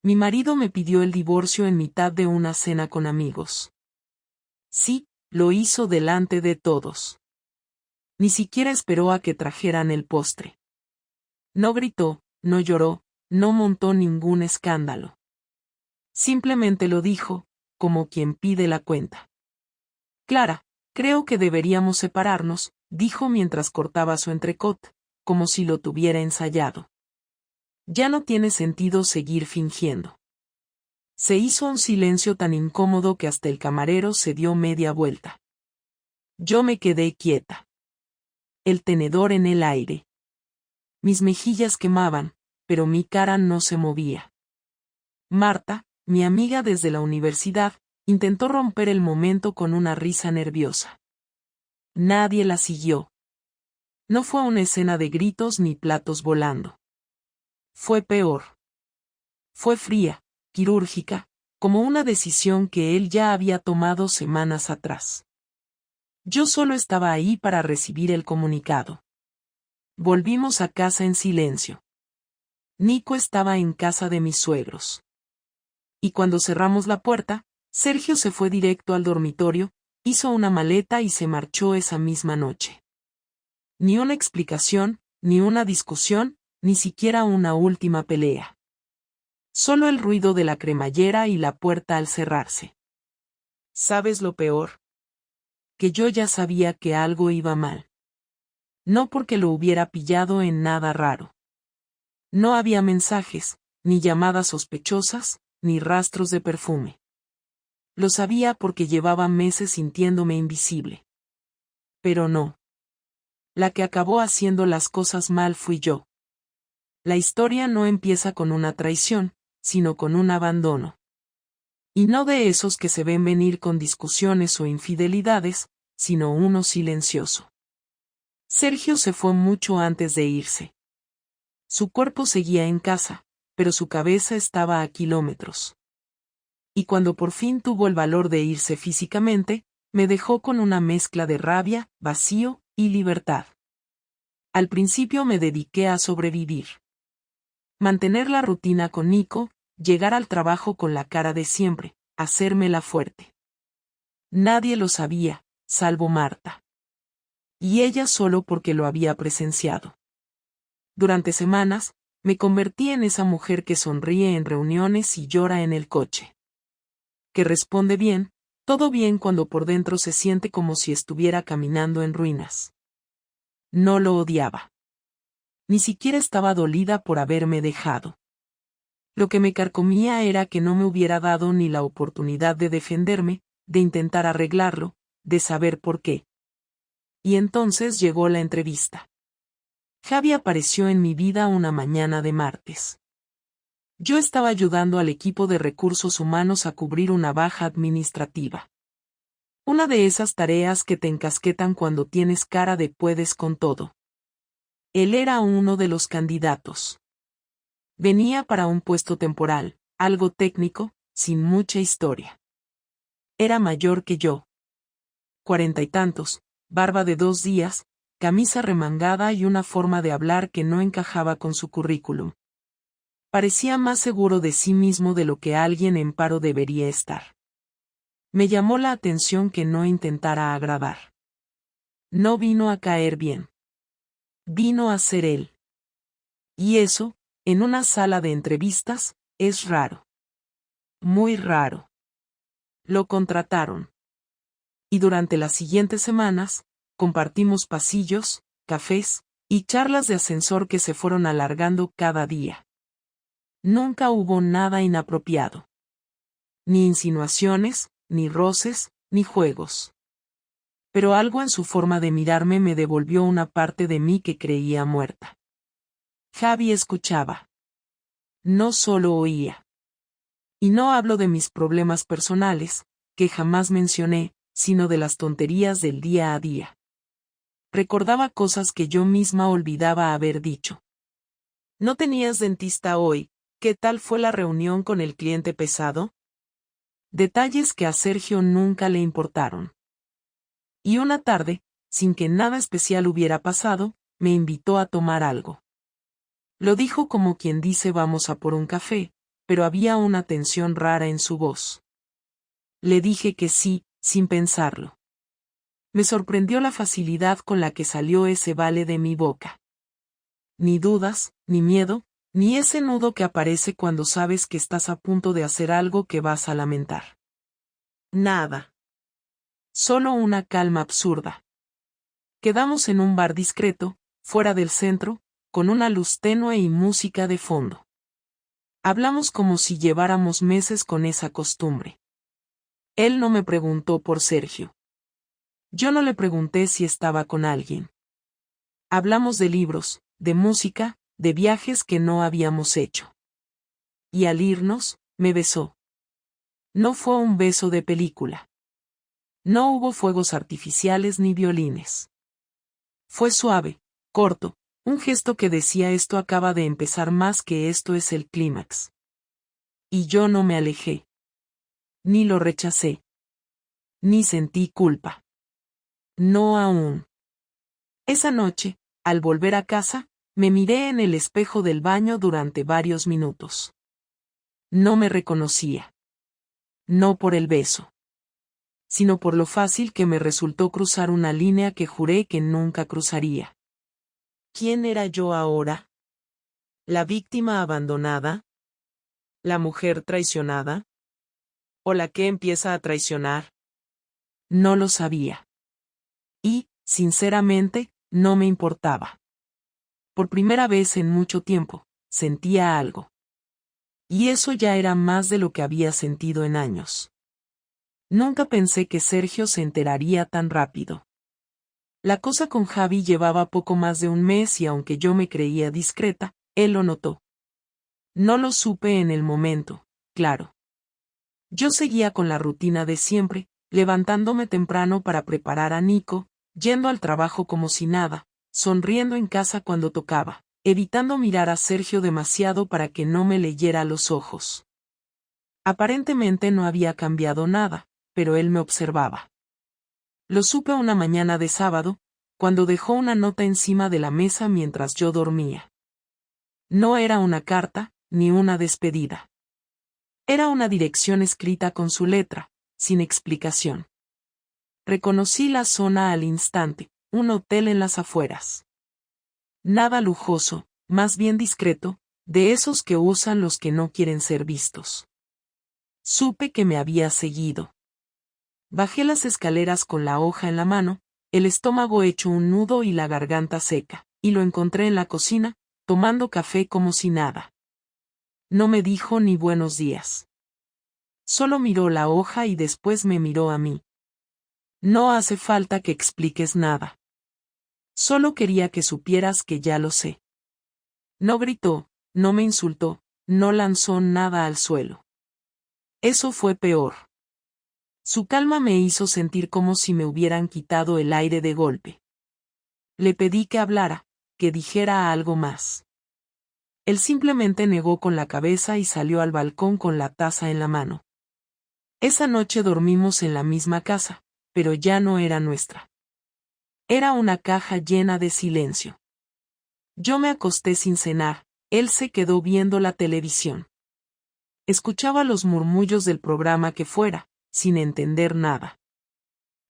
Mi marido me pidió el divorcio en mitad de una cena con amigos. Sí, lo hizo delante de todos. Ni siquiera esperó a que trajeran el postre. No gritó, no lloró, no montó ningún escándalo. Simplemente lo dijo, como quien pide la cuenta. Clara, creo que deberíamos separarnos, dijo mientras cortaba su entrecot, como si lo tuviera ensayado. Ya no tiene sentido seguir fingiendo. Se hizo un silencio tan incómodo que hasta el camarero se dio media vuelta. Yo me quedé quieta. El tenedor en el aire. Mis mejillas quemaban, pero mi cara no se movía. Marta, mi amiga desde la universidad, intentó romper el momento con una risa nerviosa. Nadie la siguió. No fue una escena de gritos ni platos volando. Fue peor. Fue fría, quirúrgica, como una decisión que él ya había tomado semanas atrás. Yo solo estaba ahí para recibir el comunicado. Volvimos a casa en silencio. Nico estaba en casa de mis suegros. Y cuando cerramos la puerta, Sergio se fue directo al dormitorio, hizo una maleta y se marchó esa misma noche. Ni una explicación, ni una discusión, ni siquiera una última pelea. Solo el ruido de la cremallera y la puerta al cerrarse. ¿Sabes lo peor? Que yo ya sabía que algo iba mal. No porque lo hubiera pillado en nada raro. No había mensajes, ni llamadas sospechosas, ni rastros de perfume. Lo sabía porque llevaba meses sintiéndome invisible. Pero no. La que acabó haciendo las cosas mal fui yo. La historia no empieza con una traición, sino con un abandono. Y no de esos que se ven venir con discusiones o infidelidades, sino uno silencioso. Sergio se fue mucho antes de irse. Su cuerpo seguía en casa, pero su cabeza estaba a kilómetros. Y cuando por fin tuvo el valor de irse físicamente, me dejó con una mezcla de rabia, vacío y libertad. Al principio me dediqué a sobrevivir. Mantener la rutina con Nico, llegar al trabajo con la cara de siempre, hacérmela fuerte. Nadie lo sabía, salvo Marta. Y ella solo porque lo había presenciado. Durante semanas, me convertí en esa mujer que sonríe en reuniones y llora en el coche. Que responde bien, todo bien cuando por dentro se siente como si estuviera caminando en ruinas. No lo odiaba. Ni siquiera estaba dolida por haberme dejado. Lo que me carcomía era que no me hubiera dado ni la oportunidad de defenderme, de intentar arreglarlo, de saber por qué. Y entonces llegó la entrevista. Javi apareció en mi vida una mañana de martes. Yo estaba ayudando al equipo de recursos humanos a cubrir una baja administrativa. Una de esas tareas que te encasquetan cuando tienes cara de puedes con todo. Él era uno de los candidatos. Venía para un puesto temporal, algo técnico, sin mucha historia. Era mayor que yo. 40 y tantos, barba de 2 días, camisa remangada y una forma de hablar que no encajaba con su currículum. Parecía más seguro de sí mismo de lo que alguien en paro debería estar. Me llamó la atención que no intentara agradar. No vino a caer bien. Vino a ser él. Y eso, en una sala de entrevistas, es raro. Muy raro. Lo contrataron. Y durante las siguientes semanas, compartimos pasillos, cafés, y charlas de ascensor que se fueron alargando cada día. Nunca hubo nada inapropiado. Ni insinuaciones, ni roces, ni juegos. Pero algo en su forma de mirarme me devolvió una parte de mí que creía muerta. Javi escuchaba. No solo oía. Y no hablo de mis problemas personales, que jamás mencioné, sino de las tonterías del día a día. Recordaba cosas que yo misma olvidaba haber dicho. ¿No tenías dentista hoy? ¿Qué tal fue la reunión con el cliente pesado? Detalles que a Sergio nunca le importaron. Y una tarde, sin que nada especial hubiera pasado, me invitó a tomar algo. Lo dijo como quien dice vamos a por un café, pero había una tensión rara en su voz. Le dije que sí, sin pensarlo. Me sorprendió la facilidad con la que salió ese vale de mi boca. Ni dudas, ni miedo, ni ese nudo que aparece cuando sabes que estás a punto de hacer algo que vas a lamentar. Nada. Solo una calma absurda. Quedamos en un bar discreto, fuera del centro, con una luz tenue y música de fondo. Hablamos como si lleváramos meses con esa costumbre. Él no me preguntó por Sergio. Yo no le pregunté si estaba con alguien. Hablamos de libros, de música, de viajes que no habíamos hecho. Y al irnos, me besó. No fue un beso de película. No hubo fuegos artificiales ni violines. Fue suave, corto, un gesto que decía esto acaba de empezar más que esto es el clímax. Y yo no me alejé. Ni lo rechacé. Ni sentí culpa. No aún. Esa noche, al volver a casa, me miré en el espejo del baño durante varios minutos. No me reconocía. No por el beso, sino por lo fácil que me resultó cruzar una línea que juré que nunca cruzaría. ¿Quién era yo ahora? ¿La víctima abandonada? ¿La mujer traicionada? ¿O la que empieza a traicionar? No lo sabía. Y, sinceramente, no me importaba. Por primera vez en mucho tiempo, sentía algo. Y eso ya era más de lo que había sentido en años. Nunca pensé que Sergio se enteraría tan rápido. La cosa con Javi llevaba poco más de un mes y aunque yo me creía discreta, él lo notó. No lo supe en el momento, claro. Yo seguía con la rutina de siempre, levantándome temprano para preparar a Nico, yendo al trabajo como si nada, sonriendo en casa cuando tocaba, evitando mirar a Sergio demasiado para que no me leyera los ojos. Aparentemente no había cambiado nada, pero él me observaba. Lo supe una mañana de sábado, cuando dejó una nota encima de la mesa mientras yo dormía. No era una carta, ni una despedida. Era una dirección escrita con su letra, sin explicación. Reconocí la zona al instante, un hotel en las afueras. Nada lujoso, más bien discreto, de esos que usan los que no quieren ser vistos. Supe que me había seguido. Bajé las escaleras con la hoja en la mano, el estómago hecho un nudo y la garganta seca, y lo encontré en la cocina, tomando café como si nada. No me dijo ni buenos días. Solo miró la hoja y después me miró a mí. No hace falta que expliques nada. Solo quería que supieras que ya lo sé. No gritó, no me insultó, no lanzó nada al suelo. Eso fue peor. Su calma me hizo sentir como si me hubieran quitado el aire de golpe. Le pedí que hablara, que dijera algo más. Él simplemente negó con la cabeza y salió al balcón con la taza en la mano. Esa noche dormimos en la misma casa, pero ya no era nuestra. Era una caja llena de silencio. Yo me acosté sin cenar, él se quedó viendo la televisión. Escuchaba los murmullos del programa que fuera, sin entender nada.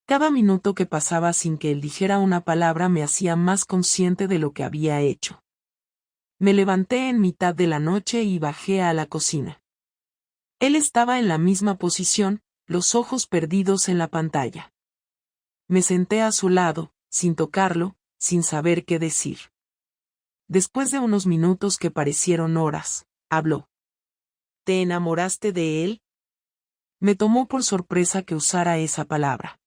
Cada minuto que pasaba sin que él dijera una palabra me hacía más consciente de lo que había hecho. Me levanté en mitad de la noche y bajé a la cocina. Él estaba en la misma posición, los ojos perdidos en la pantalla. Me senté a su lado, sin tocarlo, sin saber qué decir. Después de unos minutos que parecieron horas, habló. ¿Te enamoraste de él? Me tomó por sorpresa que usara esa palabra.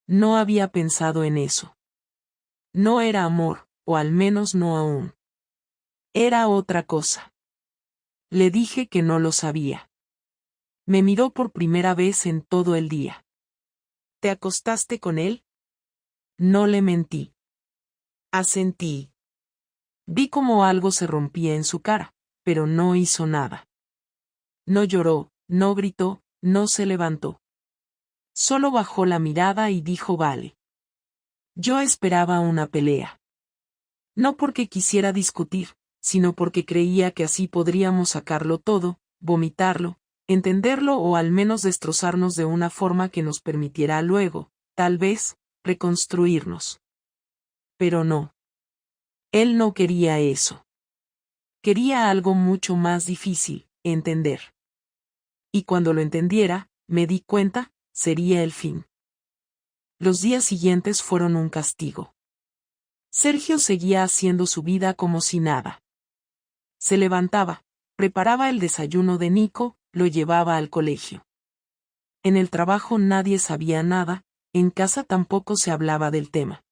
No había pensado en eso. No era amor, o al menos no aún. Era otra cosa. Le dije que no lo sabía. Me miró por primera vez en todo el día. ¿Te acostaste con él? No le mentí. Asentí. Vi como algo se rompía en su cara, pero no hizo nada. No lloró, no gritó, no se levantó. Solo bajó la mirada y dijo vale. Yo esperaba una pelea. No porque quisiera discutir, sino porque creía que así podríamos sacarlo todo, vomitarlo, entenderlo o al menos destrozarnos de una forma que nos permitiera luego, tal vez, reconstruirnos. Pero no. Él no quería eso. Quería algo mucho más difícil, entender. Y cuando lo entendiera, me di cuenta, sería el fin. Los días siguientes fueron un castigo. Sergio seguía haciendo su vida como si nada. Se levantaba, preparaba el desayuno de Nico, lo llevaba al colegio. En el trabajo nadie sabía nada, en casa tampoco se hablaba del tema.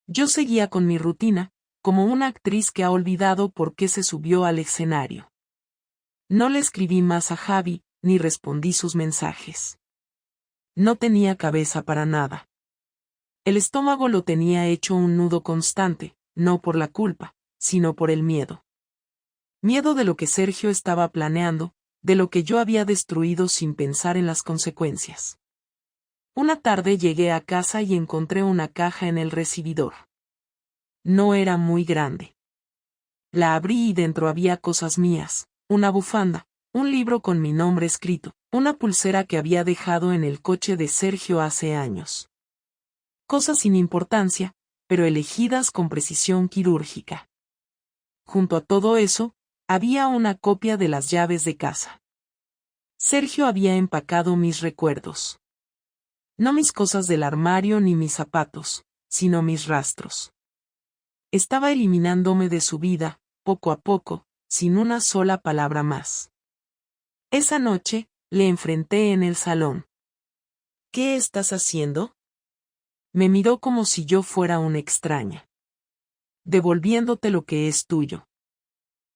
Yo seguía con mi rutina, como una actriz que ha olvidado por qué se subió al escenario. No le escribí más a Javi, ni respondí sus mensajes. No tenía cabeza para nada. El estómago lo tenía hecho un nudo constante, no por la culpa, sino por el miedo. Miedo de lo que Sergio estaba planeando, de lo que yo había destruido sin pensar en las consecuencias. Una tarde llegué a casa y encontré una caja en el recibidor. No era muy grande. La abrí y dentro había cosas mías, una bufanda, un libro con mi nombre escrito, una pulsera que había dejado en el coche de Sergio hace años. Cosas sin importancia, pero elegidas con precisión quirúrgica. Junto a todo eso, había una copia de las llaves de casa. Sergio había empacado mis recuerdos. No mis cosas del armario ni mis zapatos, sino mis rastros. Estaba eliminándome de su vida, poco a poco, sin una sola palabra más. Esa noche, le enfrenté en el salón. ¿Qué estás haciendo? Me miró como si yo fuera una extraña. Devolviéndote lo que es tuyo.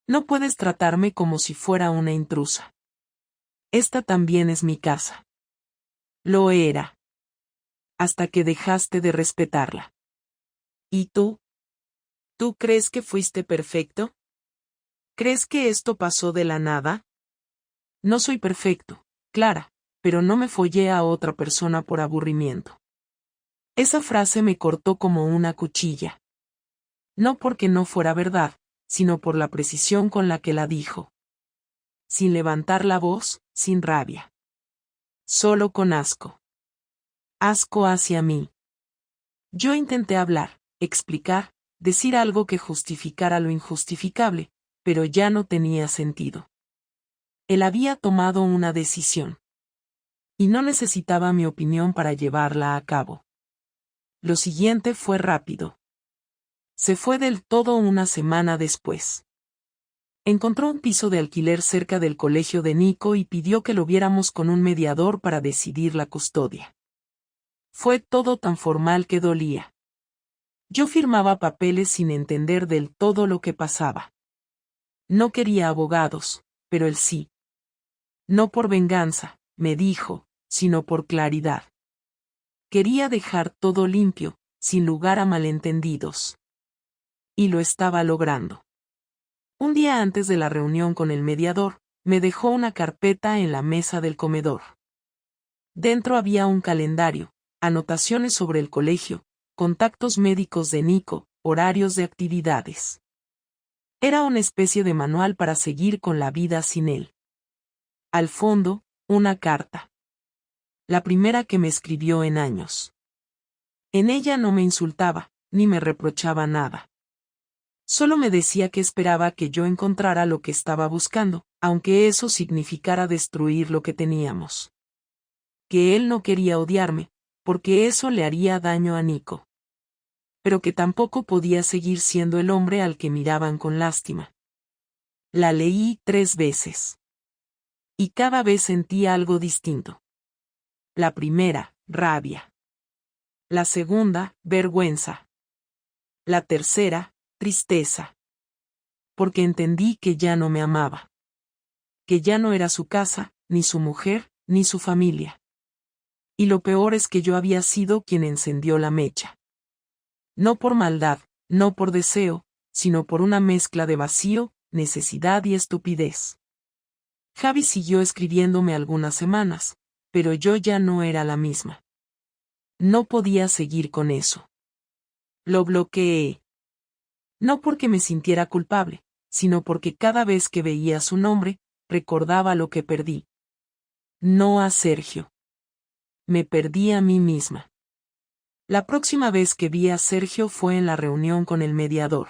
No puedes tratarme como si fuera una intrusa. Esta también es mi casa. Lo era. Hasta que dejaste de respetarla. ¿Y tú? ¿Tú crees que fuiste perfecto? ¿Crees que esto pasó de la nada? No soy perfecto, Clara, pero no me follé a otra persona por aburrimiento. Esa frase me cortó como una cuchilla. No porque no fuera verdad, sino por la precisión con la que la dijo. Sin levantar la voz, sin rabia. Solo con asco. Asco hacia mí. Yo intenté hablar, explicar, decir algo que justificara lo injustificable, pero ya no tenía sentido. Él había tomado una decisión. Y no necesitaba mi opinión para llevarla a cabo. Lo siguiente fue rápido. Se fue del todo una semana después. Encontró un piso de alquiler cerca del colegio de Nico y pidió que lo viéramos con un mediador para decidir la custodia. Fue todo tan formal que dolía. Yo firmaba papeles sin entender del todo lo que pasaba. No quería abogados, pero él sí. No por venganza, me dijo, sino por claridad. Quería dejar todo limpio, sin lugar a malentendidos. Y lo estaba logrando. Un día antes de la reunión con el mediador, me dejó una carpeta en la mesa del comedor. Dentro había un calendario, anotaciones sobre el colegio, contactos médicos de Nico, horarios de actividades. Era una especie de manual para seguir con la vida sin él. Al fondo, una carta. La primera que me escribió en años. En ella no me insultaba, ni me reprochaba nada. Solo me decía que esperaba que yo encontrara lo que estaba buscando, aunque eso significara destruir lo que teníamos. Que él no quería odiarme, porque eso le haría daño a Nico. Pero que tampoco podía seguir siendo el hombre al que miraban con lástima. La leí 3 veces. Y cada vez sentía algo distinto. La primera, rabia. La segunda, vergüenza. La tercera, tristeza. Porque entendí que ya no me amaba. Que ya no era su casa, ni su mujer, ni su familia. Y lo peor es que yo había sido quien encendió la mecha. No por maldad, no por deseo, sino por una mezcla de vacío, necesidad y estupidez. Javi siguió escribiéndome algunas semanas, pero yo ya no era la misma. No podía seguir con eso. Lo bloqueé. No porque me sintiera culpable, sino porque cada vez que veía su nombre, recordaba lo que perdí. No a Sergio. Me perdí a mí misma. La próxima vez que vi a Sergio fue en la reunión con el mediador.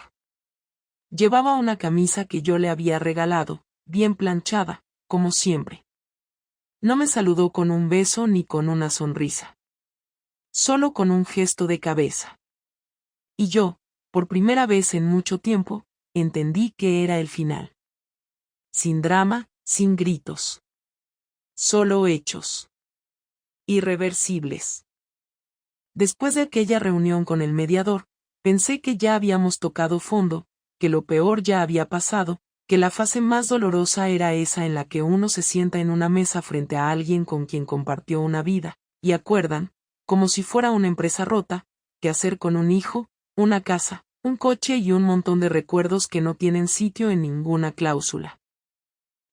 Llevaba una camisa que yo le había regalado, bien planchada, como siempre. No me saludó con un beso ni con una sonrisa. Solo con un gesto de cabeza. Y yo, por primera vez en mucho tiempo, entendí que era el final. Sin drama, sin gritos. Solo hechos. Irreversibles. Después de aquella reunión con el mediador, pensé que ya habíamos tocado fondo, que lo peor ya había pasado, que la fase más dolorosa era esa en la que uno se sienta en una mesa frente a alguien con quien compartió una vida, y acuerdan, como si fuera una empresa rota, qué hacer con un hijo, una casa, un coche y un montón de recuerdos que no tienen sitio en ninguna cláusula.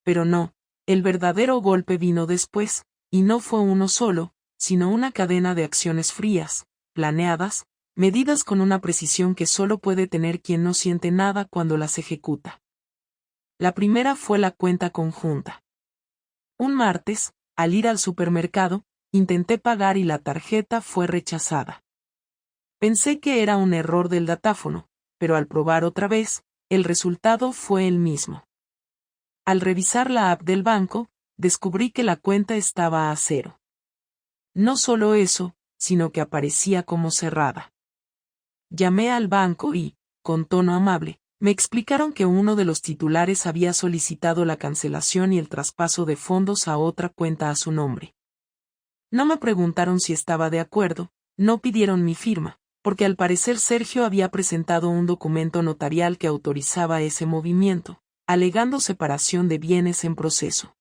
Pero no, el verdadero golpe vino después, y no fue uno solo, sino una cadena de acciones frías, planeadas, medidas con una precisión que solo puede tener quien no siente nada cuando las ejecuta. La primera fue la cuenta conjunta. Un martes, al ir al supermercado, intenté pagar y la tarjeta fue rechazada. Pensé que era un error del datáfono, pero al probar otra vez, el resultado fue el mismo. Al revisar la app del banco, descubrí que la cuenta estaba a cero. No solo eso, sino que aparecía como cerrada. Llamé al banco y, con tono amable, me explicaron que uno de los titulares había solicitado la cancelación y el traspaso de fondos a otra cuenta a su nombre. No me preguntaron si estaba de acuerdo, no pidieron mi firma, porque al parecer Sergio había presentado un documento notarial que autorizaba ese movimiento, alegando separación de bienes en proceso.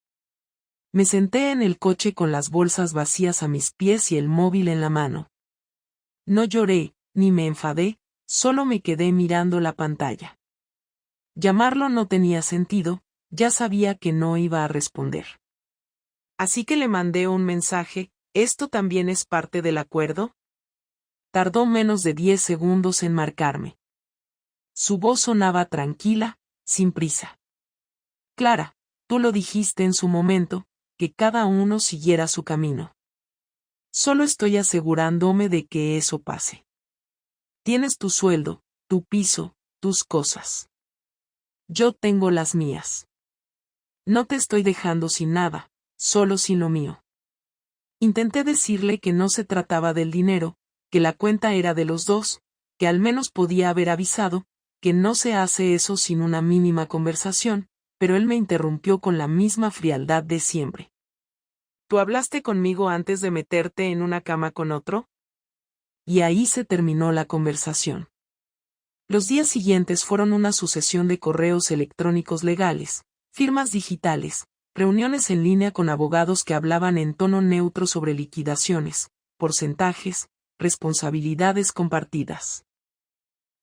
Me senté en el coche con las bolsas vacías a mis pies y el móvil en la mano. No lloré, ni me enfadé, solo me quedé mirando la pantalla. Llamarlo no tenía sentido, ya sabía que no iba a responder. Así que le mandé un mensaje, ¿esto también es parte del acuerdo? Tardó menos de 10 segundos en marcarme. Su voz sonaba tranquila, sin prisa. Clara, tú lo dijiste en su momento, que cada uno siguiera su camino. Solo estoy asegurándome de que eso pase. Tienes tu sueldo, tu piso, tus cosas. Yo tengo las mías. No te estoy dejando sin nada, solo sin lo mío. Intenté decirle que no se trataba del dinero, que la cuenta era de los dos, que al menos podía haber avisado, que no se hace eso sin una mínima conversación, pero él me interrumpió con la misma frialdad de siempre. ¿Tú hablaste conmigo antes de meterte en una cama con otro? Y ahí se terminó la conversación. Los días siguientes fueron una sucesión de correos electrónicos legales, firmas digitales, reuniones en línea con abogados que hablaban en tono neutro sobre liquidaciones, porcentajes, responsabilidades compartidas.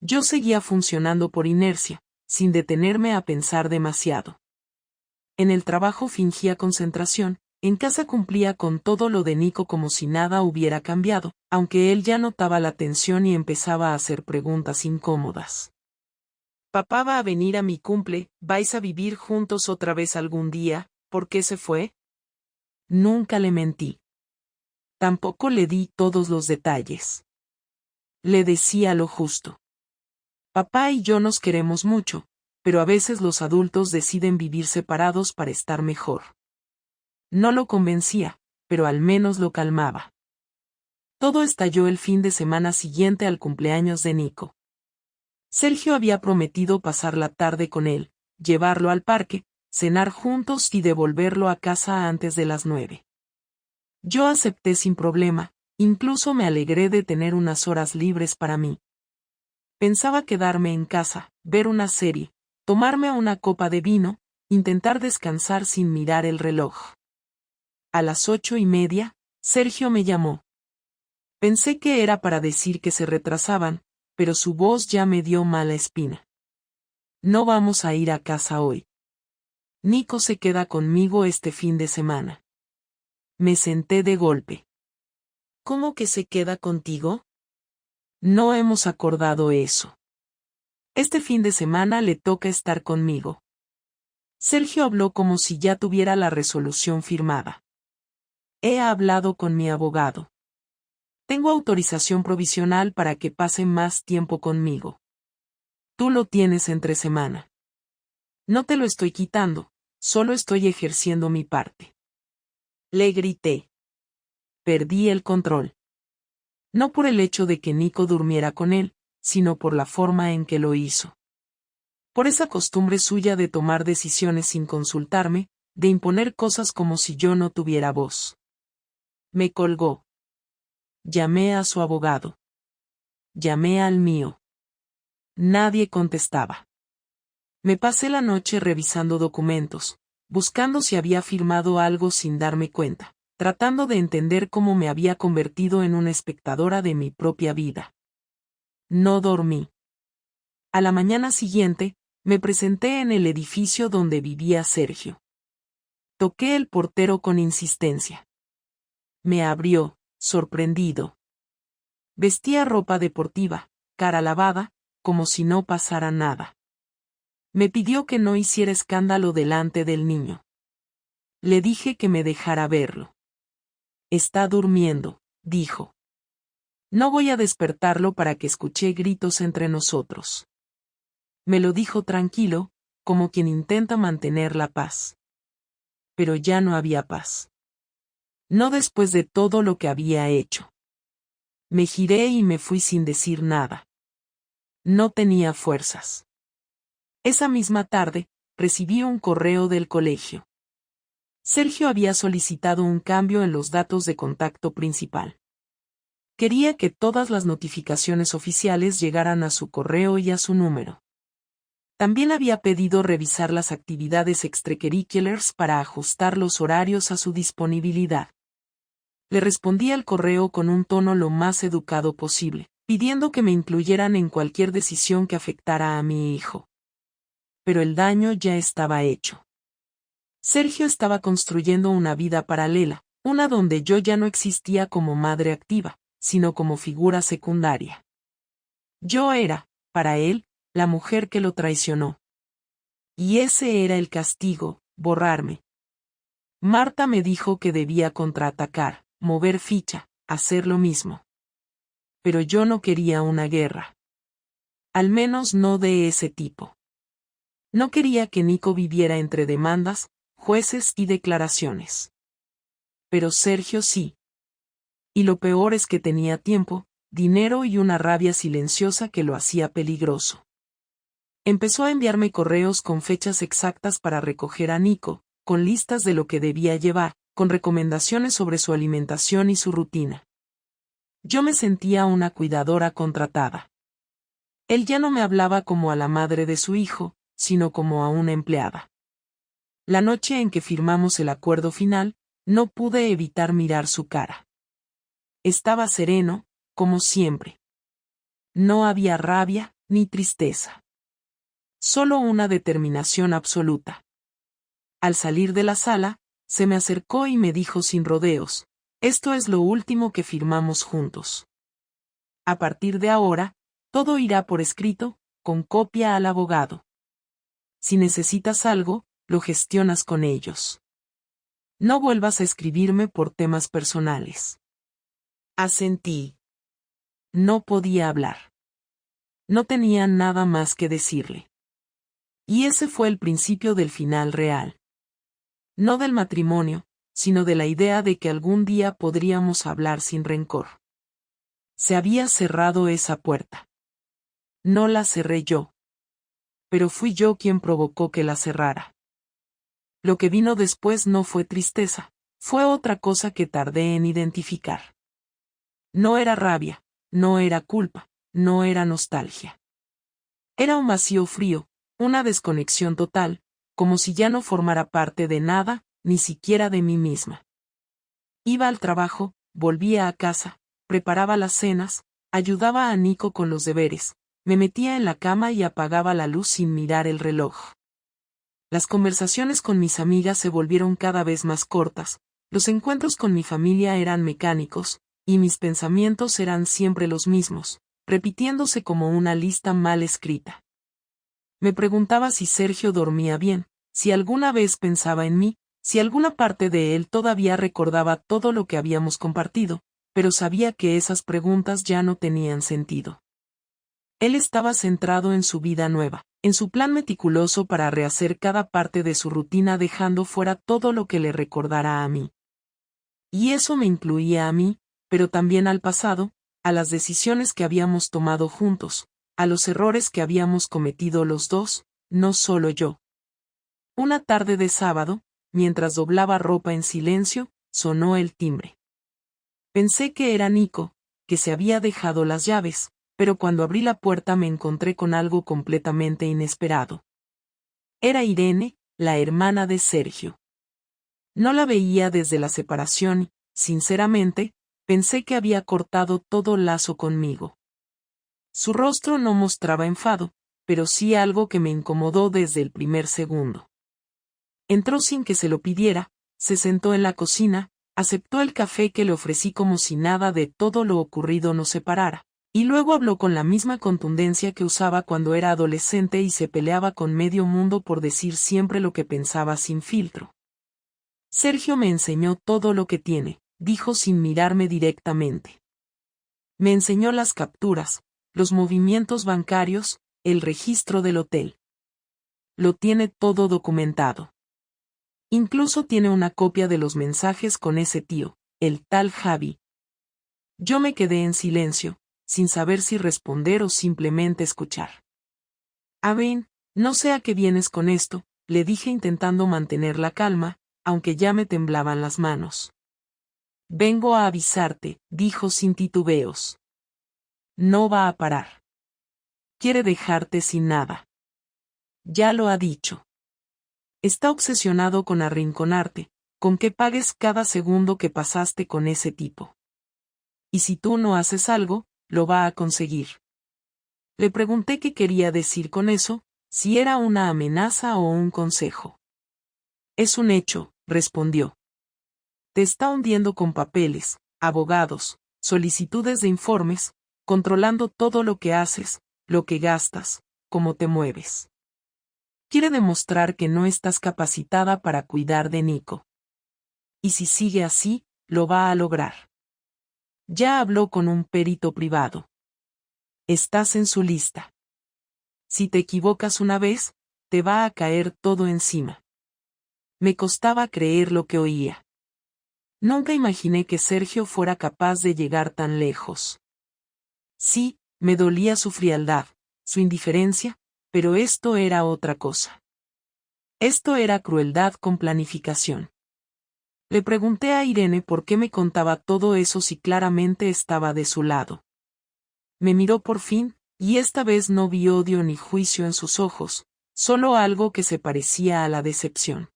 Yo seguía funcionando por inercia, sin detenerme a pensar demasiado. En el trabajo fingía concentración, en casa cumplía con todo lo de Nico como si nada hubiera cambiado, aunque él ya notaba la tensión y empezaba a hacer preguntas incómodas. «Papá va a venir a mi cumple, ¿vais a vivir juntos otra vez algún día? ¿Por qué se fue?» Nunca le mentí. Tampoco le di todos los detalles. Le decía lo justo. Papá y yo nos queremos mucho, pero a veces los adultos deciden vivir separados para estar mejor. No lo convencía, pero al menos lo calmaba. Todo estalló el fin de semana siguiente al cumpleaños de Nico. Sergio había prometido pasar la tarde con él, llevarlo al parque, cenar juntos y devolverlo a casa antes de las 9. Yo acepté sin problema, incluso me alegré de tener unas horas libres para mí. Pensaba quedarme en casa, ver una serie, tomarme una copa de vino, intentar descansar sin mirar el reloj. A las 8:30, Sergio me llamó. Pensé que era para decir que se retrasaban, pero su voz ya me dio mala espina. No vamos a ir a casa hoy. Nico se queda conmigo este fin de semana. Me senté de golpe. ¿Cómo que se queda contigo? No hemos acordado eso. Este fin de semana le toca estar conmigo. Sergio habló como si ya tuviera la resolución firmada. He hablado con mi abogado. Tengo autorización provisional para que pase más tiempo conmigo. Tú lo tienes entre semana. No te lo estoy quitando, solo estoy ejerciendo mi parte. Le grité. Perdí el control. No por el hecho de que Nico durmiera con él, sino por la forma en que lo hizo. Por esa costumbre suya de tomar decisiones sin consultarme, de imponer cosas como si yo no tuviera voz. Me colgó. Llamé a su abogado. Llamé al mío. Nadie contestaba. Me pasé la noche revisando documentos, buscando si había firmado algo sin darme cuenta, tratando de entender cómo me había convertido en una espectadora de mi propia vida. No dormí. A la mañana siguiente, me presenté en el edificio donde vivía Sergio. Toqué el portero con insistencia. Me abrió, sorprendido. Vestía ropa deportiva, cara lavada, como si no pasara nada. Me pidió que no hiciera escándalo delante del niño. Le dije que me dejara verlo. Está durmiendo, dijo. No voy a despertarlo para que escuche gritos entre nosotros. Me lo dijo tranquilo, como quien intenta mantener la paz. Pero ya no había paz. No después de todo lo que había hecho. Me giré y me fui sin decir nada. No tenía fuerzas. Esa misma tarde, recibí un correo del colegio. Sergio había solicitado un cambio en los datos de contacto principal. Quería que todas las notificaciones oficiales llegaran a su correo y a su número. También había pedido revisar las actividades extracurriculares para ajustar los horarios a su disponibilidad. Le respondí al correo con un tono lo más educado posible, pidiendo que me incluyeran en cualquier decisión que afectara a mi hijo. Pero el daño ya estaba hecho. Sergio estaba construyendo una vida paralela, una donde yo ya no existía como madre activa, sino como figura secundaria. Yo era, para él, la mujer que lo traicionó. Y ese era el castigo, borrarme. Marta me dijo que debía contraatacar, mover ficha, hacer lo mismo. Pero yo no quería una guerra. Al menos no de ese tipo. No quería que Nico viviera entre demandas, jueces y declaraciones. Pero Sergio sí. Y lo peor es que tenía tiempo, dinero y una rabia silenciosa que lo hacía peligroso. Empezó a enviarme correos con fechas exactas para recoger a Nico, con listas de lo que debía llevar, con recomendaciones sobre su alimentación y su rutina. Yo me sentía una cuidadora contratada. Él ya no me hablaba como a la madre de su hijo, sino como a una empleada. La noche en que firmamos el acuerdo final, no pude evitar mirar su cara. Estaba sereno, como siempre. No había rabia, ni tristeza. Solo una determinación absoluta. Al salir de la sala, se me acercó y me dijo sin rodeos, esto es lo último que firmamos juntos. A partir de ahora, todo irá por escrito, con copia al abogado. Si necesitas algo, lo gestionas con ellos. No vuelvas a escribirme por temas personales. Asentí. No podía hablar. No tenía nada más que decirle. Y ese fue el principio del final real. No del matrimonio, sino de la idea de que algún día podríamos hablar sin rencor. Se había cerrado esa puerta. No la cerré yo. Pero fui yo quien provocó que la cerrara. Lo que vino después no fue tristeza, fue otra cosa que tardé en identificar. No era rabia, no era culpa, no era nostalgia. Era un vacío frío, una desconexión total, como si ya no formara parte de nada, ni siquiera de mí misma. Iba al trabajo, volvía a casa, preparaba las cenas, ayudaba a Nico con los deberes, me metía en la cama y apagaba la luz sin mirar el reloj. Las conversaciones con mis amigas se volvieron cada vez más cortas, los encuentros con mi familia eran mecánicos, y mis pensamientos eran siempre los mismos, repitiéndose como una lista mal escrita. Me preguntaba si Sergio dormía bien, si alguna vez pensaba en mí, si alguna parte de él todavía recordaba todo lo que habíamos compartido, pero sabía que esas preguntas ya no tenían sentido. Él estaba centrado en su vida nueva, en su plan meticuloso para rehacer cada parte de su rutina dejando fuera todo lo que le recordara a mí. Y eso me incluía a mí, pero también al pasado, a las decisiones que habíamos tomado juntos, a los errores que habíamos cometido los dos, no solo yo. Una tarde de sábado, mientras doblaba ropa en silencio, sonó el timbre. Pensé que era Nico, que se había dejado las llaves, pero cuando abrí la puerta me encontré con algo completamente inesperado. Era Irene, la hermana de Sergio. No la veía desde la separación y, sinceramente, pensé que había cortado todo lazo conmigo. Su rostro no mostraba enfado, pero sí algo que me incomodó desde el primer segundo. Entró sin que se lo pidiera, se sentó en la cocina, aceptó el café que le ofrecí como si nada de todo lo ocurrido nos separara, y luego habló con la misma contundencia que usaba cuando era adolescente y se peleaba con medio mundo por decir siempre lo que pensaba sin filtro. Sergio me enseñó todo lo que tiene, dijo sin mirarme directamente. Me enseñó las capturas, los movimientos bancarios, el registro del hotel. Lo tiene todo documentado. Incluso tiene una copia de los mensajes con ese tío, el tal Javi. Yo me quedé en silencio, sin saber si responder o simplemente escuchar. Ben, no sé a qué vienes con esto, le dije intentando mantener la calma, aunque ya me temblaban las manos. Vengo a avisarte, dijo sin titubeos. No va a parar. Quiere dejarte sin nada. Ya lo ha dicho. Está obsesionado con arrinconarte, con que pagues cada segundo que pasaste con ese tipo. Y si tú no haces algo, lo va a conseguir. Le pregunté qué quería decir con eso, si era una amenaza o un consejo. Es un hecho, respondió. Te está hundiendo con papeles, abogados, solicitudes de informes, controlando todo lo que haces, lo que gastas, cómo te mueves. Quiere demostrar que no estás capacitada para cuidar de Nico. Y si sigue así, lo va a lograr. Ya habló con un perito privado. Estás en su lista. Si te equivocas una vez, te va a caer todo encima. Me costaba creer lo que oía. Nunca imaginé que Sergio fuera capaz de llegar tan lejos. Sí, me dolía su frialdad, su indiferencia, pero esto era otra cosa. Esto era crueldad con planificación. Le pregunté a Irene por qué me contaba todo eso si claramente estaba de su lado. Me miró por fin, y esta vez no vi odio ni juicio en sus ojos, solo algo que se parecía a la decepción.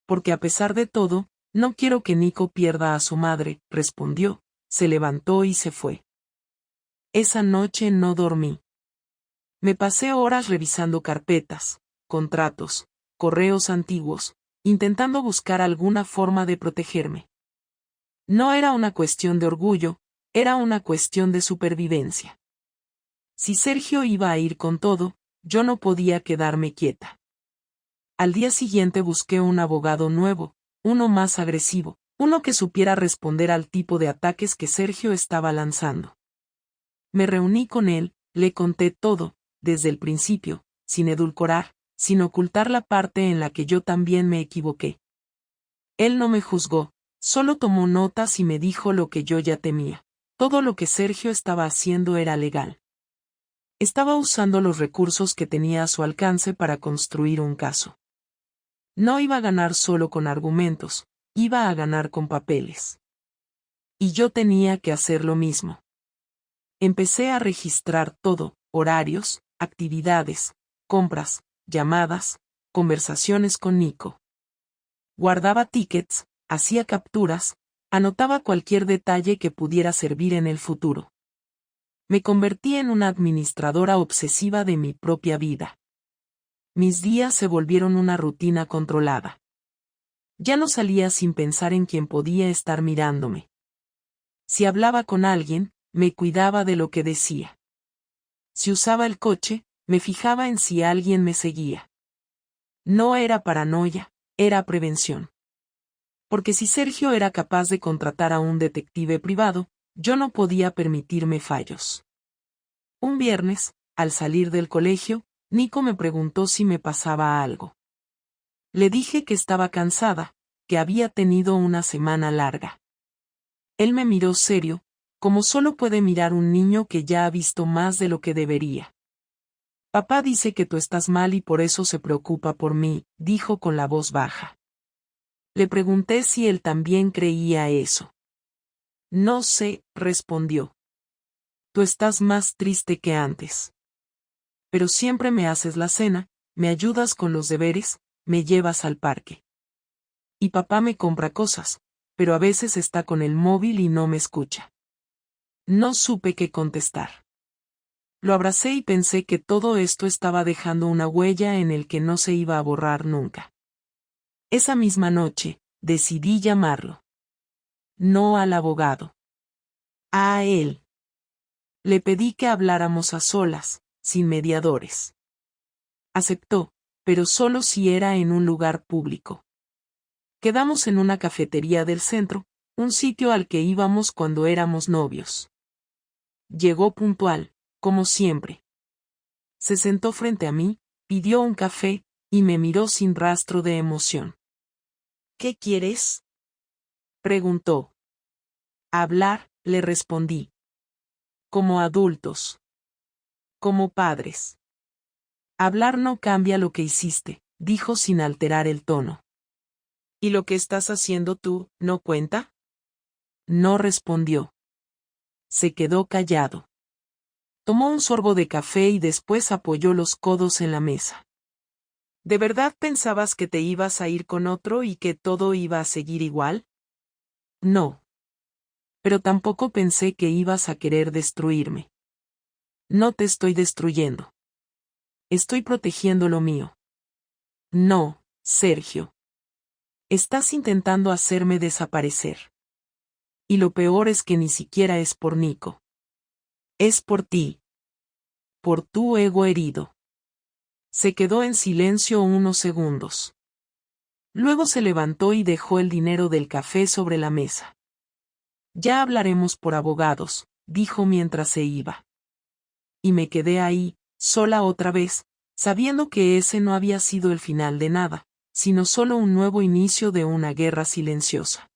Porque a pesar de todo, no quiero que Nico pierda a su madre, respondió, se levantó y se fue. Esa noche no dormí. Me pasé horas revisando carpetas, contratos, correos antiguos, intentando buscar alguna forma de protegerme. No era una cuestión de orgullo, era una cuestión de supervivencia. Si Sergio iba a ir con todo, yo no podía quedarme quieta. Al día siguiente busqué un abogado nuevo, uno más agresivo, uno que supiera responder al tipo de ataques que Sergio estaba lanzando. Me reuní con él, le conté todo, desde el principio, sin edulcorar, sin ocultar la parte en la que yo también me equivoqué. Él no me juzgó, solo tomó notas y me dijo lo que yo ya temía. Todo lo que Sergio estaba haciendo era legal. Estaba usando los recursos que tenía a su alcance para construir un caso. No iba a ganar solo con argumentos, iba a ganar con papeles. Y yo tenía que hacer lo mismo. Empecé a registrar todo, horarios, actividades, compras, llamadas, conversaciones con Nico. Guardaba tickets, hacía capturas, anotaba cualquier detalle que pudiera servir en el futuro. Me convertí en una administradora obsesiva de mi propia vida. Mis días se volvieron una rutina controlada. Ya no salía sin pensar en quién podía estar mirándome. Si hablaba con alguien, me cuidaba de lo que decía. Si usaba el coche, me fijaba en si alguien me seguía. No era paranoia, era prevención. Porque si Sergio era capaz de contratar a un detective privado, yo no podía permitirme fallos. Un viernes, al salir del colegio, Nico me preguntó si me pasaba algo. Le dije que estaba cansada, que había tenido una semana larga. Él me miró serio, como solo puede mirar un niño que ya ha visto más de lo que debería. Papá dice que tú estás mal y por eso se preocupa por mí, dijo con la voz baja. Le pregunté si él también creía eso. No sé, respondió. Tú estás más triste que antes. Pero siempre me haces la cena, me ayudas con los deberes, me llevas al parque. Y papá me compra cosas, pero a veces está con el móvil y no me escucha. No supe qué contestar. Lo abracé y pensé que todo esto estaba dejando una huella en el que no se iba a borrar nunca. Esa misma noche, decidí llamarlo. No al abogado. A él. Le pedí que habláramos a solas, sin mediadores. Aceptó, pero solo si era en un lugar público. Quedamos en una cafetería del centro, un sitio al que íbamos cuando éramos novios. Llegó puntual, como siempre. Se sentó frente a mí, pidió un café, y me miró sin rastro de emoción. ¿Qué quieres?, preguntó. Hablar, le respondí. Como adultos. Como padres. Hablar no cambia lo que hiciste, dijo sin alterar el tono. ¿Y lo que estás haciendo tú, no cuenta? No respondió. Se quedó callado. Tomó un sorbo de café y después apoyó los codos en la mesa. ¿De verdad pensabas que te ibas a ir con otro y que todo iba a seguir igual? No. Pero tampoco pensé que ibas a querer destruirme. No te estoy destruyendo. Estoy protegiendo lo mío. No, Sergio. Estás intentando hacerme desaparecer. Y lo peor es que ni siquiera es por Nico. Es por ti. Por tu ego herido. Se quedó en silencio unos segundos. Luego se levantó y dejó el dinero del café sobre la mesa. Ya hablaremos por abogados, dijo mientras se iba. Y me quedé ahí, sola otra vez, sabiendo que ese no había sido el final de nada, sino solo un nuevo inicio de una guerra silenciosa.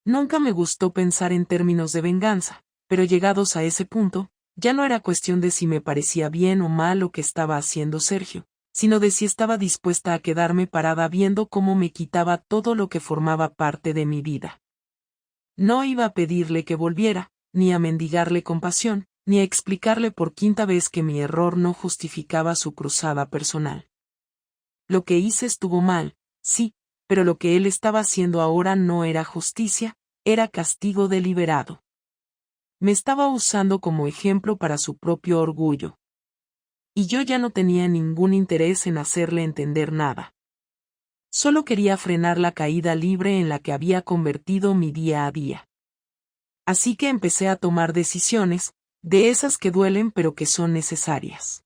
Nunca me gustó pensar en términos de venganza, pero llegados a ese punto, ya no era cuestión de si me parecía bien o mal lo que estaba haciendo Sergio, sino de si estaba dispuesta a quedarme parada viendo cómo me quitaba todo lo que formaba parte de mi vida. No iba a pedirle que volviera, ni a mendigarle compasión, ni a explicarle por quinta vez que mi error no justificaba su cruzada personal. Lo que hice estuvo mal, sí, pero lo que él estaba haciendo ahora no era justicia, era castigo deliberado. Me estaba usando como ejemplo para su propio orgullo. Y yo ya no tenía ningún interés en hacerle entender nada. Solo quería frenar la caída libre en la que había convertido mi día a día. Así que empecé a tomar decisiones, de esas que duelen pero que son necesarias.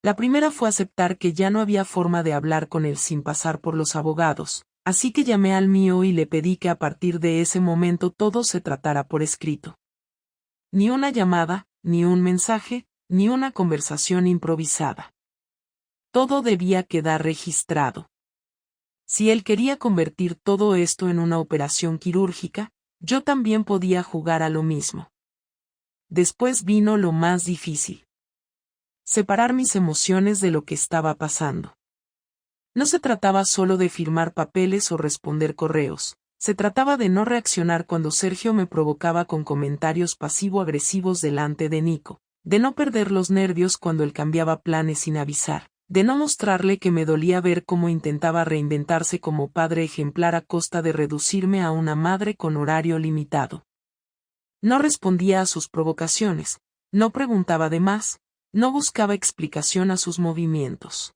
La primera fue aceptar que ya no había forma de hablar con él sin pasar por los abogados, así que llamé al mío y le pedí que a partir de ese momento todo se tratara por escrito. Ni una llamada, ni un mensaje, ni una conversación improvisada. Todo debía quedar registrado. Si él quería convertir todo esto en una operación quirúrgica, yo también podía jugar a lo mismo. Después vino lo más difícil. Separar mis emociones de lo que estaba pasando. No se trataba solo de firmar papeles o responder correos, se trataba de no reaccionar cuando Sergio me provocaba con comentarios pasivo-agresivos delante de Nico, de no perder los nervios cuando él cambiaba planes sin avisar, de no mostrarle que me dolía ver cómo intentaba reinventarse como padre ejemplar a costa de reducirme a una madre con horario limitado. No respondía a sus provocaciones, no preguntaba de más, no buscaba explicación a sus movimientos.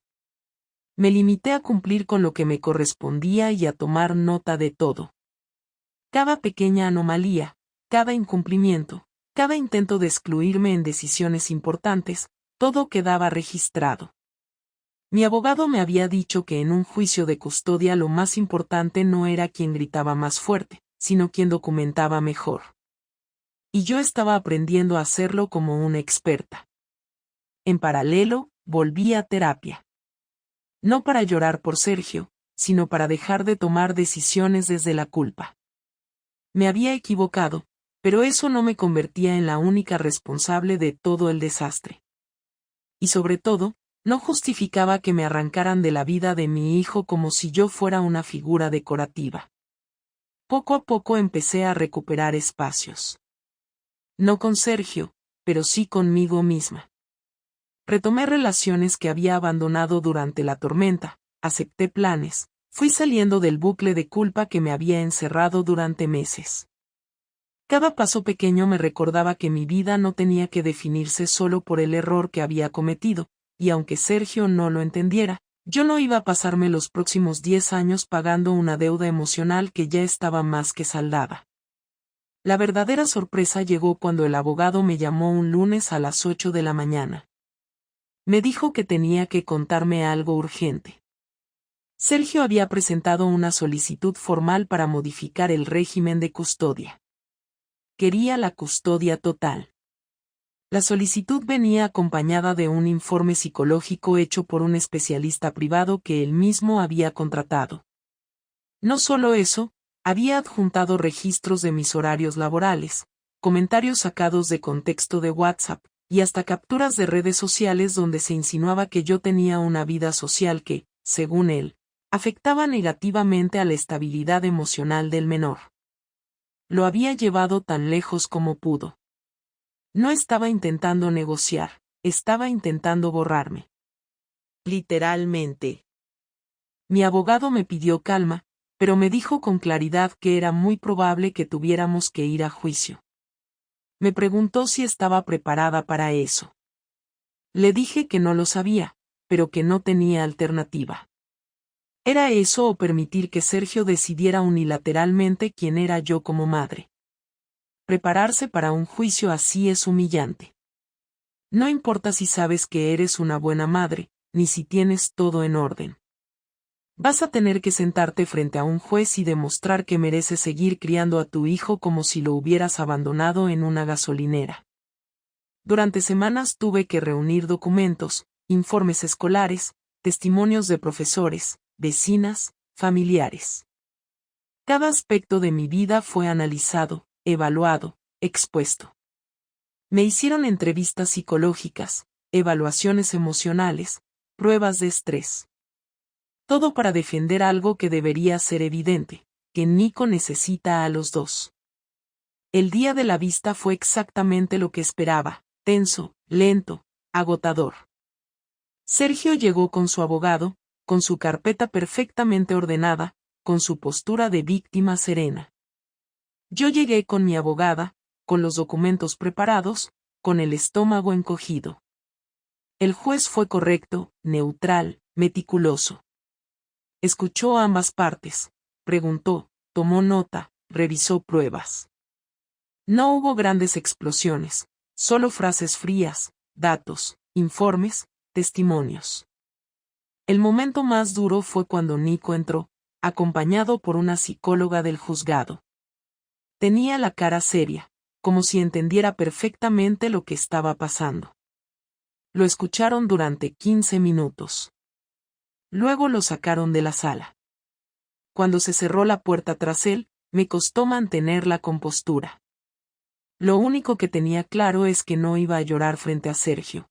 Me limité a cumplir con lo que me correspondía y a tomar nota de todo. Cada pequeña anomalía, cada incumplimiento, cada intento de excluirme en decisiones importantes, todo quedaba registrado. Mi abogado me había dicho que en un juicio de custodia lo más importante no era quien gritaba más fuerte, sino quien documentaba mejor. Y yo estaba aprendiendo a hacerlo como una experta. En paralelo, volví a terapia. No para llorar por Sergio, sino para dejar de tomar decisiones desde la culpa. Me había equivocado, pero eso no me convertía en la única responsable de todo el desastre. Y sobre todo, no justificaba que me arrancaran de la vida de mi hijo como si yo fuera una figura decorativa. Poco a poco empecé a recuperar espacios. No con Sergio, pero sí conmigo misma. Retomé relaciones que había abandonado durante la tormenta, acepté planes, fui saliendo del bucle de culpa que me había encerrado durante meses. Cada paso pequeño me recordaba que mi vida no tenía que definirse solo por el error que había cometido, y aunque Sergio no lo entendiera, yo no iba a pasarme los próximos 10 años pagando una deuda emocional que ya estaba más que saldada. La verdadera sorpresa llegó cuando el abogado me llamó un lunes a las 8 de la mañana. Me dijo que tenía que contarme algo urgente. Sergio había presentado una solicitud formal para modificar el régimen de custodia. Quería la custodia total. La solicitud venía acompañada de un informe psicológico hecho por un especialista privado que él mismo había contratado. No solo eso, había adjuntado registros de mis horarios laborales, comentarios sacados de contexto de WhatsApp, y hasta capturas de redes sociales donde se insinuaba que yo tenía una vida social que, según él, afectaba negativamente a la estabilidad emocional del menor. Lo había llevado tan lejos como pudo. No estaba intentando negociar, estaba intentando borrarme. Literalmente. Mi abogado me pidió calma, pero me dijo con claridad que era muy probable que tuviéramos que ir a juicio. Me preguntó si estaba preparada para eso. Le dije que no lo sabía, pero que no tenía alternativa. ¿Era eso o permitir que Sergio decidiera unilateralmente quién era yo como madre? Prepararse para un juicio así es humillante. No importa si sabes que eres una buena madre, ni si tienes todo en orden. Vas a tener que sentarte frente a un juez y demostrar que mereces seguir criando a tu hijo como si lo hubieras abandonado en una gasolinera. Durante semanas tuve que reunir documentos, informes escolares, testimonios de profesores, vecinas, familiares. Cada aspecto de mi vida fue analizado, evaluado, expuesto. Me hicieron entrevistas psicológicas, evaluaciones emocionales, pruebas de estrés. Todo para defender algo que debería ser evidente, que Nico necesita a los dos. El día de la vista fue exactamente lo que esperaba, tenso, lento, agotador. Sergio llegó con su abogado, con su carpeta perfectamente ordenada, con su postura de víctima serena. Yo llegué con mi abogada, con los documentos preparados, con el estómago encogido. El juez fue correcto, neutral, meticuloso. Escuchó ambas partes, preguntó, tomó nota, revisó pruebas. No hubo grandes explosiones, solo frases frías, datos, informes, testimonios. El momento más duro fue cuando Nico entró, acompañado por una psicóloga del juzgado. Tenía la cara seria, como si entendiera perfectamente lo que estaba pasando. Lo escucharon durante 15 minutos. Luego lo sacaron de la sala. Cuando se cerró la puerta tras él, me costó mantener la compostura. Lo único que tenía claro es que no iba a llorar frente a Sergio.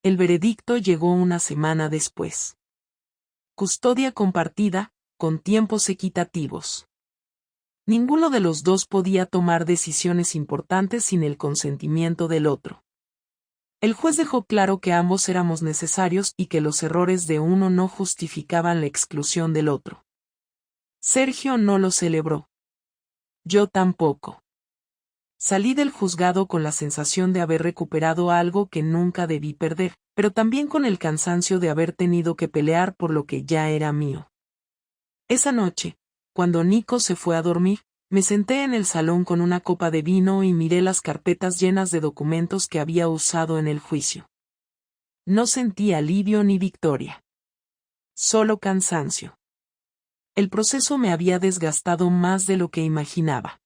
El veredicto llegó una semana después. Custodia compartida, con tiempos equitativos. Ninguno de los dos podía tomar decisiones importantes sin el consentimiento del otro. El juez dejó claro que ambos éramos necesarios y que los errores de uno no justificaban la exclusión del otro. Sergio no lo celebró. Yo tampoco. Salí del juzgado con la sensación de haber recuperado algo que nunca debí perder, pero también con el cansancio de haber tenido que pelear por lo que ya era mío. Esa noche, cuando Nico se fue a dormir, me senté en el salón con una copa de vino y miré las carpetas llenas de documentos que había usado en el juicio. No sentí alivio ni victoria. Solo cansancio. El proceso me había desgastado más de lo que imaginaba.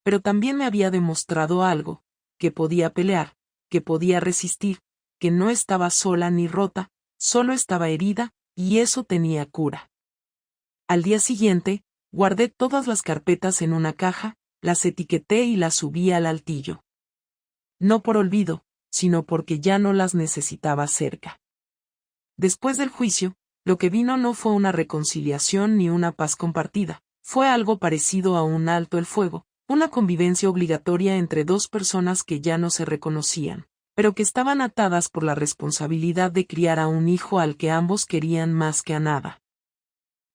Pero también me había demostrado algo, que podía pelear, que podía resistir, que no estaba sola ni rota, solo estaba herida, y eso tenía cura. Al día siguiente, guardé todas las carpetas en una caja, las etiqueté y las subí al altillo. No por olvido, sino porque ya no las necesitaba cerca. Después del juicio, lo que vino no fue una reconciliación ni una paz compartida, fue algo parecido a un alto el fuego, una convivencia obligatoria entre dos personas que ya no se reconocían, pero que estaban atadas por la responsabilidad de criar a un hijo al que ambos querían más que a nada.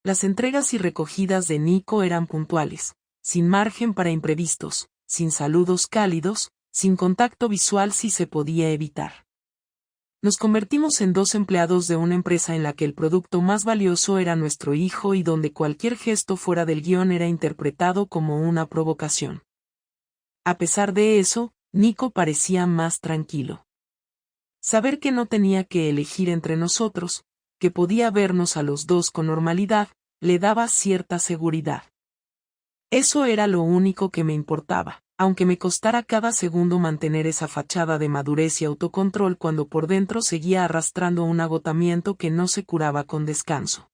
Las entregas y recogidas de Nico eran puntuales, sin margen para imprevistos, sin saludos cálidos, sin contacto visual si se podía evitar. Nos convertimos en dos empleados de una empresa en la que el producto más valioso era nuestro hijo y donde cualquier gesto fuera del guión era interpretado como una provocación. A pesar de eso, Nico parecía más tranquilo. Saber que no tenía que elegir entre nosotros, que podía vernos a los dos con normalidad, le daba cierta seguridad. Eso era lo único que me importaba, aunque me costara cada segundo mantener esa fachada de madurez y autocontrol cuando por dentro seguía arrastrando un agotamiento que no se curaba con descanso.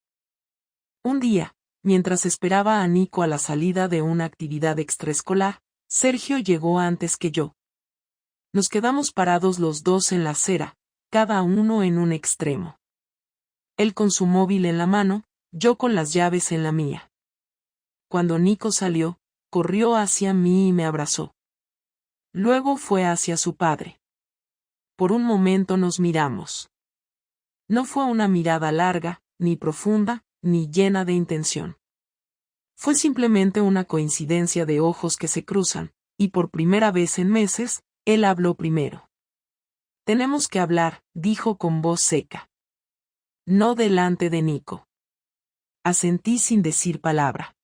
Un día, mientras esperaba a Nico a la salida de una actividad extraescolar, Sergio llegó antes que yo. Nos quedamos parados los dos en la acera, cada uno en un extremo. Él con su móvil en la mano, yo con las llaves en la mía. Cuando Nico salió, corrió hacia mí y me abrazó. Luego fue hacia su padre. Por un momento nos miramos. No fue una mirada larga, ni profunda, ni llena de intención. Fue simplemente una coincidencia de ojos que se cruzan, y por primera vez en meses, él habló primero. Tenemos que hablar, dijo con voz seca. No delante de Nico. Asentí sin decir palabra.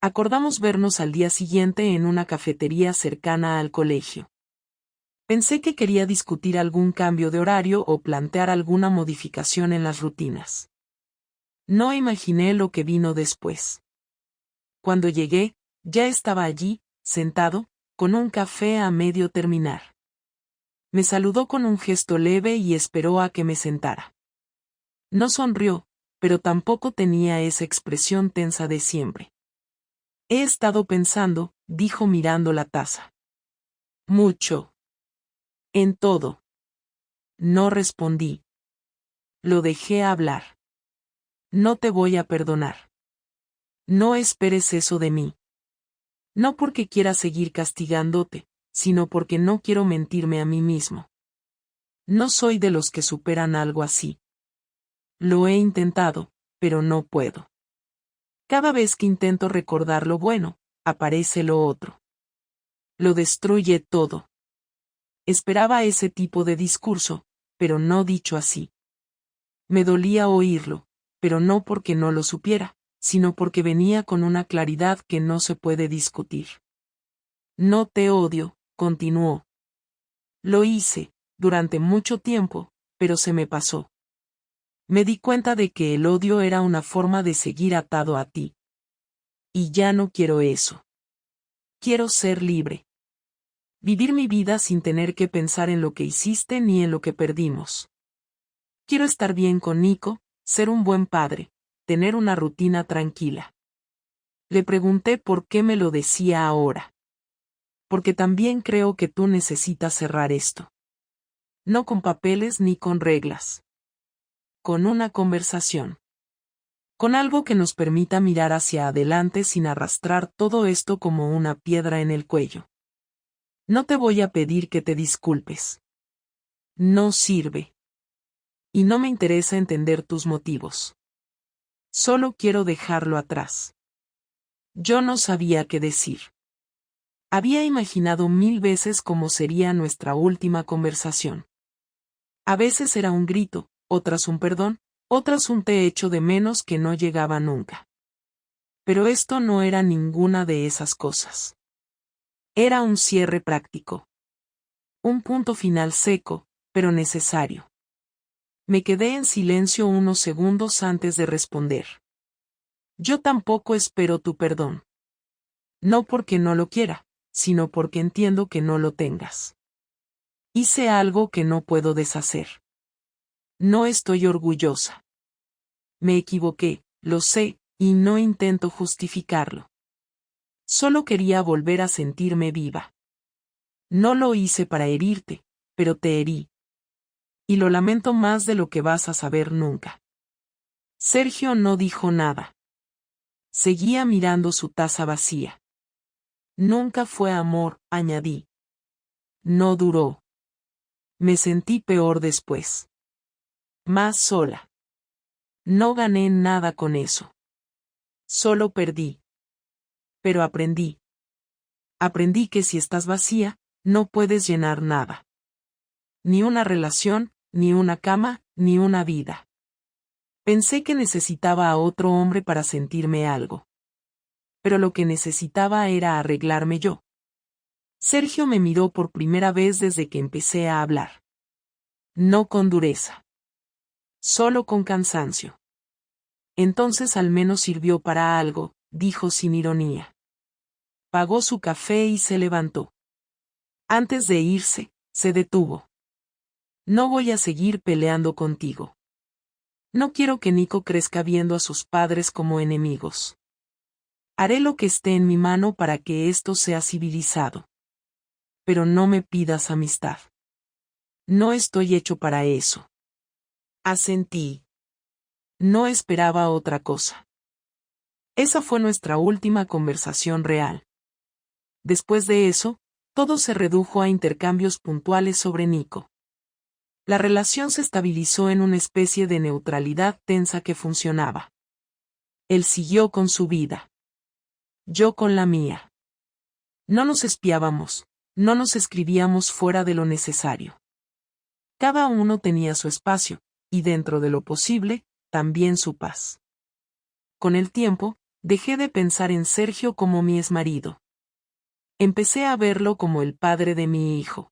Acordamos vernos al día siguiente en una cafetería cercana al colegio. Pensé que quería discutir algún cambio de horario o plantear alguna modificación en las rutinas. No imaginé lo que vino después. Cuando llegué, ya estaba allí, sentado, con un café a medio terminar. Me saludó con un gesto leve y esperó a que me sentara. No sonrió, pero tampoco tenía esa expresión tensa de siempre. He estado pensando, dijo mirando la taza. Mucho. En todo. No respondí. Lo dejé hablar. No te voy a perdonar. No esperes eso de mí. No porque quiera seguir castigándote, sino porque no quiero mentirme a mí mismo. No soy de los que superan algo así. Lo he intentado, pero no puedo. Cada vez que intento recordar lo bueno, aparece lo otro. Lo destruye todo. Esperaba ese tipo de discurso, pero no dicho así. Me dolía oírlo, pero no porque no lo supiera, sino porque venía con una claridad que no se puede discutir. No te odio, continuó. Lo hice, durante mucho tiempo, pero se me pasó. Me di cuenta de que el odio era una forma de seguir atado a ti. Y ya no quiero eso. Quiero ser libre. Vivir mi vida sin tener que pensar en lo que hiciste ni en lo que perdimos. Quiero estar bien con Nico, ser un buen padre, tener una rutina tranquila. Le pregunté por qué me lo decía ahora. Porque también creo que tú necesitas cerrar esto. No con papeles ni con reglas. Con una conversación. Con algo que nos permita mirar hacia adelante sin arrastrar todo esto como una piedra en el cuello. No te voy a pedir que te disculpes. No sirve. Y no me interesa entender tus motivos. Solo quiero dejarlo atrás. Yo no sabía qué decir. Había imaginado 1000 veces cómo sería nuestra última conversación. A veces era un grito, otras un perdón, otras un te echo de menos que no llegaba nunca. Pero esto no era ninguna de esas cosas. Era un cierre práctico. Un punto final seco, pero necesario. Me quedé en silencio unos segundos antes de responder. Yo tampoco espero tu perdón. No porque no lo quiera, sino porque entiendo que no lo tengas. Hice algo que no puedo deshacer. No estoy orgullosa. Me equivoqué, lo sé, y no intento justificarlo. Solo quería volver a sentirme viva. No lo hice para herirte, pero te herí. Y lo lamento más de lo que vas a saber nunca. Sergio no dijo nada. Seguía mirando su taza vacía. Nunca fue amor, añadí. No duró. Me sentí peor después. Más sola. No gané nada con eso. Solo perdí. Pero aprendí. Aprendí que si estás vacía, no puedes llenar nada. Ni una relación, ni una cama, ni una vida. Pensé que necesitaba a otro hombre para sentirme algo. Pero lo que necesitaba era arreglarme yo. Sergio me miró por primera vez desde que empecé a hablar. No con dureza. Solo con cansancio. Entonces al menos sirvió para algo, dijo sin ironía. Pagó su café y se levantó. Antes de irse, se detuvo. No voy a seguir peleando contigo. No quiero que Nico crezca viendo a sus padres como enemigos. Haré lo que esté en mi mano para que esto sea civilizado. Pero no me pidas amistad. No estoy hecho para eso. Asentí. No esperaba otra cosa. Esa fue nuestra última conversación real. Después de eso, todo se redujo a intercambios puntuales sobre Nico. La relación se estabilizó en una especie de neutralidad tensa que funcionaba. Él siguió con su vida. Yo con la mía. No nos espiábamos, no nos escribíamos fuera de lo necesario. Cada uno tenía su espacio, y dentro de lo posible, también su paz. Con el tiempo, dejé de pensar en Sergio como mi exmarido. Empecé a verlo como el padre de mi hijo.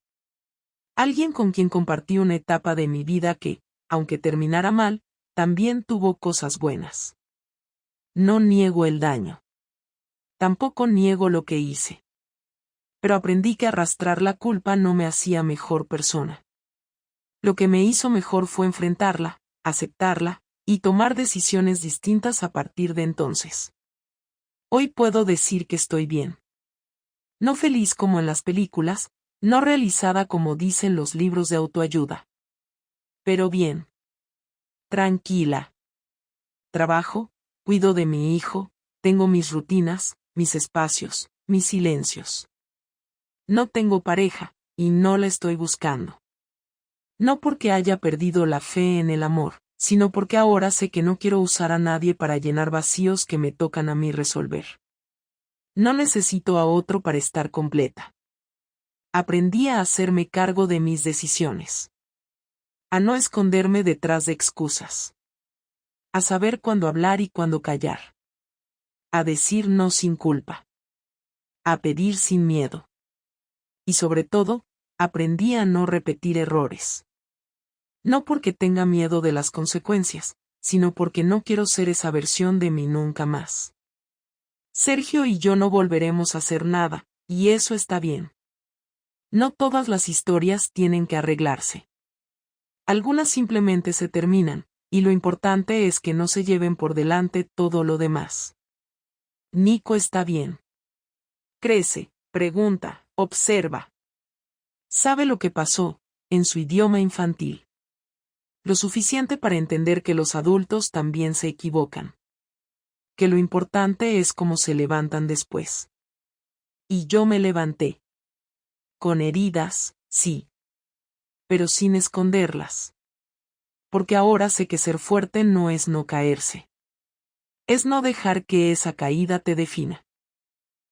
Alguien con quien compartí una etapa de mi vida que, aunque terminara mal, también tuvo cosas buenas. No niego el daño. Tampoco niego lo que hice. Pero aprendí que arrastrar la culpa no me hacía mejor persona. Lo que me hizo mejor fue enfrentarla, aceptarla, y tomar decisiones distintas a partir de entonces. Hoy puedo decir que estoy bien. No feliz como en las películas, no realizada como dicen los libros de autoayuda. Pero bien. Tranquila. Trabajo, cuido de mi hijo, tengo mis rutinas, mis espacios, mis silencios. No tengo pareja, y no la estoy buscando. No porque haya perdido la fe en el amor, sino porque ahora sé que no quiero usar a nadie para llenar vacíos que me tocan a mí resolver. No necesito a otro para estar completa. Aprendí a hacerme cargo de mis decisiones. A no esconderme detrás de excusas. A saber cuándo hablar y cuándo callar. A decir no sin culpa. A pedir sin miedo. Y sobre todo, aprendí a no repetir errores. No porque tenga miedo de las consecuencias, sino porque no quiero ser esa versión de mí nunca más. Sergio y yo no volveremos a hacer nada, y eso está bien. No todas las historias tienen que arreglarse. Algunas simplemente se terminan, y lo importante es que no se lleven por delante todo lo demás. Nico está bien. Crece, pregunta, observa. Sabe lo que pasó, en su idioma infantil. Lo suficiente para entender que los adultos también se equivocan. Que lo importante es cómo se levantan después. Y yo me levanté. Con heridas, sí. Pero sin esconderlas. Porque ahora sé que ser fuerte no es no caerse. Es no dejar que esa caída te defina.